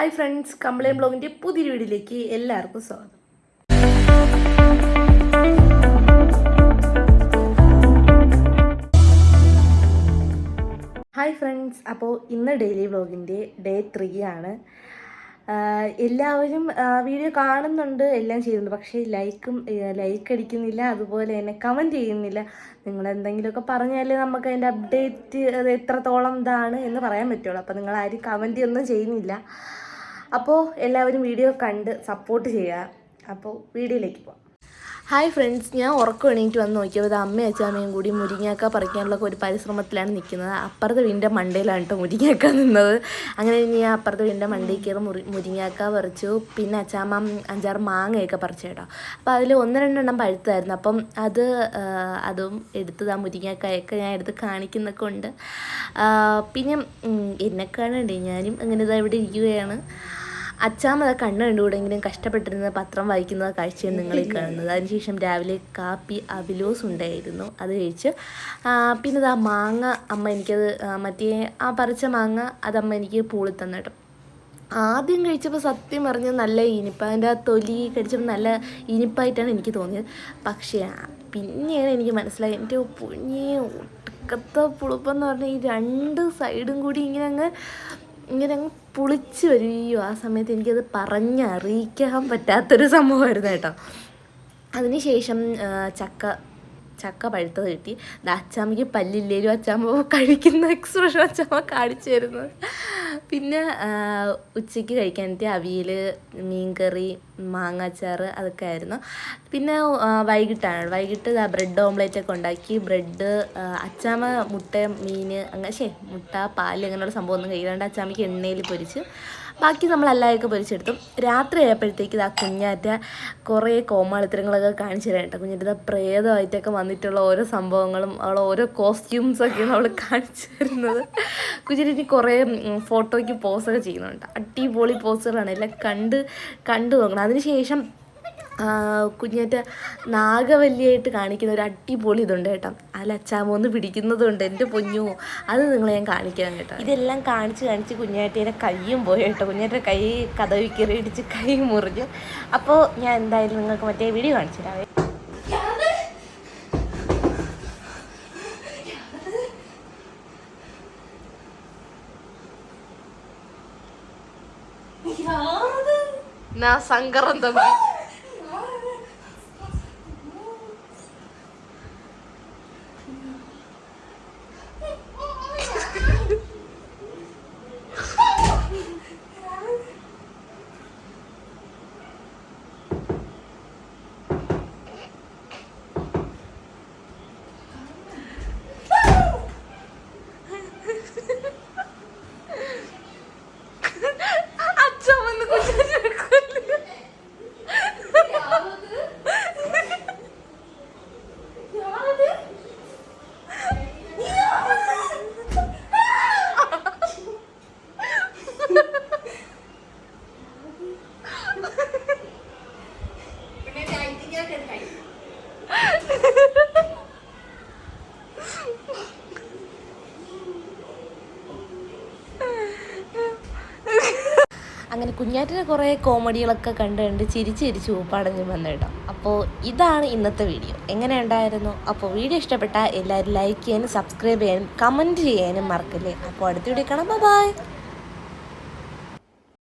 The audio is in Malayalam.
ഹായ് ഫ്രണ്ട്സ്, കംപ്ലൈൻറ്റ് ബ്ലോഗിൻ്റെ പുതിയൊരു വീഡിയോയിലേക്ക് എല്ലാവർക്കും സ്വാഗതം. ഹായ് ഫ്രണ്ട്സ്, അപ്പോൾ ഇന്ന് ഡെയിലി വ്ളോഗിൻ്റെ ഡേ 3 ആണ്. എല്ലാവരും വീഡിയോ കാണുന്നുണ്ട്, എല്ലാം ചെയ്യുന്നുണ്ട്, പക്ഷേ ലൈക്ക് അടിക്കുന്നില്ല, അതുപോലെ തന്നെ കമൻറ്റ് ചെയ്യുന്നില്ല. നിങ്ങളെന്തെങ്കിലുമൊക്കെ പറഞ്ഞാലേ നമുക്ക് അതിൻ്റെ അപ്ഡേറ്റ് അത് എത്രത്തോളം ഇതാണ് എന്ന് പറയാൻ പറ്റുള്ളൂ. അപ്പോൾ നിങ്ങളാരും കമൻറ്റ് ഒന്നും ചെയ്യുന്നില്ല. അപ്പോൾ എല്ലാവരും വീഡിയോ കണ്ട് സപ്പോർട്ട് ചെയ്യുക. അപ്പോൾ വീഡിയോയിലേക്ക് പോകാം. ഹായ് ഫ്രണ്ട്സ്, ഞാൻ ഉറക്കം എണീറ്റ് വന്ന് നോക്കിയപ്പോൾ അമ്മയും അച്ഛാമ്മയും കൂടി മുരിങ്ങാക്ക പറിക്കാനുള്ള ഒരു പരിശ്രമത്തിലാണ് നിൽക്കുന്നത്. അപ്പുറത്തെ വീടിൻ്റെ മണ്ടയിലാണ് കേട്ടോ മുരിങ്ങാക്ക നിന്നത്. അങ്ങനെ ഞാൻ അപ്പുറത്തെ വീടിൻ്റെ മണ്ടയിൽ കയറി മുരിങ്ങാക്ക പറിച്ചു. പിന്നെ അച്ഛാമ്മ 5-6 മാങ്ങയൊക്കെ പറിച്ചു കേട്ടോ. അപ്പോൾ അതിൽ 1-2 പഴുത്തായിരുന്നു. അപ്പം അതും എടുത്തത് ആ മുരിങ്ങാക്കായൊക്കെ ഞാൻ എടുത്ത് കാണിക്കുന്നൊക്കെ ഉണ്ട്. പിന്നെ എന്നെ കാണണ്ടേ, ഞാനും അങ്ങനെ ഇതാ ഇവിടെ ഇരിക്കുകയാണ്. അച്ചാമ്മ കണ്ണ് കണ്ടുകൂടെങ്കിലും കഷ്ടപ്പെട്ടിരുന്ന പത്രം വായിക്കുന്ന കാഴ്ചയാണ് നിങ്ങളീ കാണുന്നത്. അതിനുശേഷം രാവിലെ കാപ്പി അവിലോസ് ഉണ്ടായിരുന്നു, അത് കഴിച്ച്. പിന്നെ ഇത് ആ മാങ്ങ അമ്മ എനിക്കത് പറിച്ച മാങ്ങ അതമ്മ എനിക്ക് പൂളി തന്നു കേട്ടോ. ആദ്യം കഴിച്ചപ്പോൾ സത്യം പറഞ്ഞ് നല്ല ഇനിപ്പ്, അതിൻ്റെ ആ തൊലി കടിച്ചപ്പോൾ നല്ല ഇനിപ്പായിട്ടാണ് എനിക്ക് തോന്നിയത്. പക്ഷേ പിന്നെയാണ് എനിക്ക് മനസ്സിലായി, എൻ്റെ പുഞ്ഞേ ഒടുക്കത്തെ പുളിപ്പെന്ന് പറഞ്ഞാൽ ഈ 2 സൈഡും കൂടി ഇങ്ങനെ അങ്ങ് പുളിച്ച് വരികയോ. ആ സമയത്ത് എനിക്കത് പറഞ്ഞറിയിക്കാൻ പറ്റാത്തൊരു സംഭവമായിരുന്നു കേട്ടോ. അതിനുശേഷം ചക്ക പഴുത്തത് കിട്ടി. അച്ചാമ്മയ്ക്ക് പല്ലില്ലേലും അച്ചാമ്മ കഴിക്കുന്ന എക്സ്പ്രഷൻ അച്ചാമ്മ കാണിച്ചു തരുന്നത്. പിന്നെ ഉച്ചയ്ക്ക് കഴിക്കാനായിട്ട് അവിയൽ, മീൻകറി, മാങ്ങാച്ചാറ് അതൊക്കെ ആയിരുന്നു. പിന്നെ വൈകിട്ട് ബ്രെഡ് ഓംലേറ്റൊക്കെ ഉണ്ടാക്കി. ബ്രെഡ് അച്ചാമ്മ മുട്ട, മീൻ മുട്ട, പാല് അങ്ങനെയുള്ള സംഭവമൊന്നും കഴിക്കാണ്ട് അച്ചാമ്മയ്ക്ക് എണ്ണയിൽ പൊരിച്ച്, ബാക്കി നമ്മളെല്ലാവരൊക്കെ പൊരിച്ചെടുത്തു. രാത്രി ആയപ്പോഴത്തേക്ക് കുഞ്ഞാറ്റ കുറേ കോമാളിത്തരങ്ങളൊക്കെ കാണിച്ചു തരാം കേട്ടോ. കുഞ്ഞാറ്റ പ്രേതമായിട്ടൊക്കെ വന്നിട്ടുള്ള ഓരോ സംഭവങ്ങളും അവൾ ഓരോ കോസ്റ്റ്യൂംസൊക്കെയാണ് അവൾ കാണിച്ചു തരുന്നത്. കുഞ്ഞാറ്റ കുറേ ഫോട്ടോയ്ക്ക് പോസൊക്കെ ചെയ്യുന്നുണ്ട്. അടിപൊളി പോസുകളാണ്, എല്ലാം കണ്ടു നോക്കണം. അതിനുശേഷം കുഞ്ഞാറ്റ നാഗവല്ലിയായിട്ട് കാണിക്കുന്ന ഒരു അടിപൊളി ഇതുണ്ട് കേട്ടോ. അതിൽ അച്ചാമ്മ ഒന്ന് പിടിക്കുന്നതുണ്ട്, എൻ്റെ പൊന്നു, അത് നിങ്ങളെ ഞാൻ കാണിക്കാം കേട്ടോ. ഇതെല്ലാം കാണിച്ച് കുഞ്ഞാറ്റേനെ കയ്യും പോയി കേട്ടോ. കുഞ്ഞാറ്റ കൈ കതവി കയറി ഇടിച്ച് കൈ മുറിഞ്ഞു. അപ്പോൾ ഞാൻ എന്തായാലും നിങ്ങൾക്ക് മറ്റേ വീഡിയോ കാണിച്ചു തരാവേ. സങ്കരം തമ്പി അങ്ങനെ കുഞ്ഞാറ്റിന് കുറേ കോമഡികളൊക്കെ കണ്ട് ചിരിച്ച് ഊപ്പാടഞ്ഞ് വന്നു കേട്ടോ. അപ്പോൾ ഇതാണ് ഇന്നത്തെ വീഡിയോ. എങ്ങനെ ഉണ്ടായിരുന്നു? അപ്പോൾ വീഡിയോ ഇഷ്ടപ്പെട്ടാൽ എല്ലാവരും ലൈക്ക് ചെയ്യാനും സബ്സ്ക്രൈബ് ചെയ്യാനും കമൻറ്റ് ചെയ്യാനും മറക്കല്ലേ. അപ്പോൾ അടുത്ത വീഡിയോ കാണാം. ബൈ.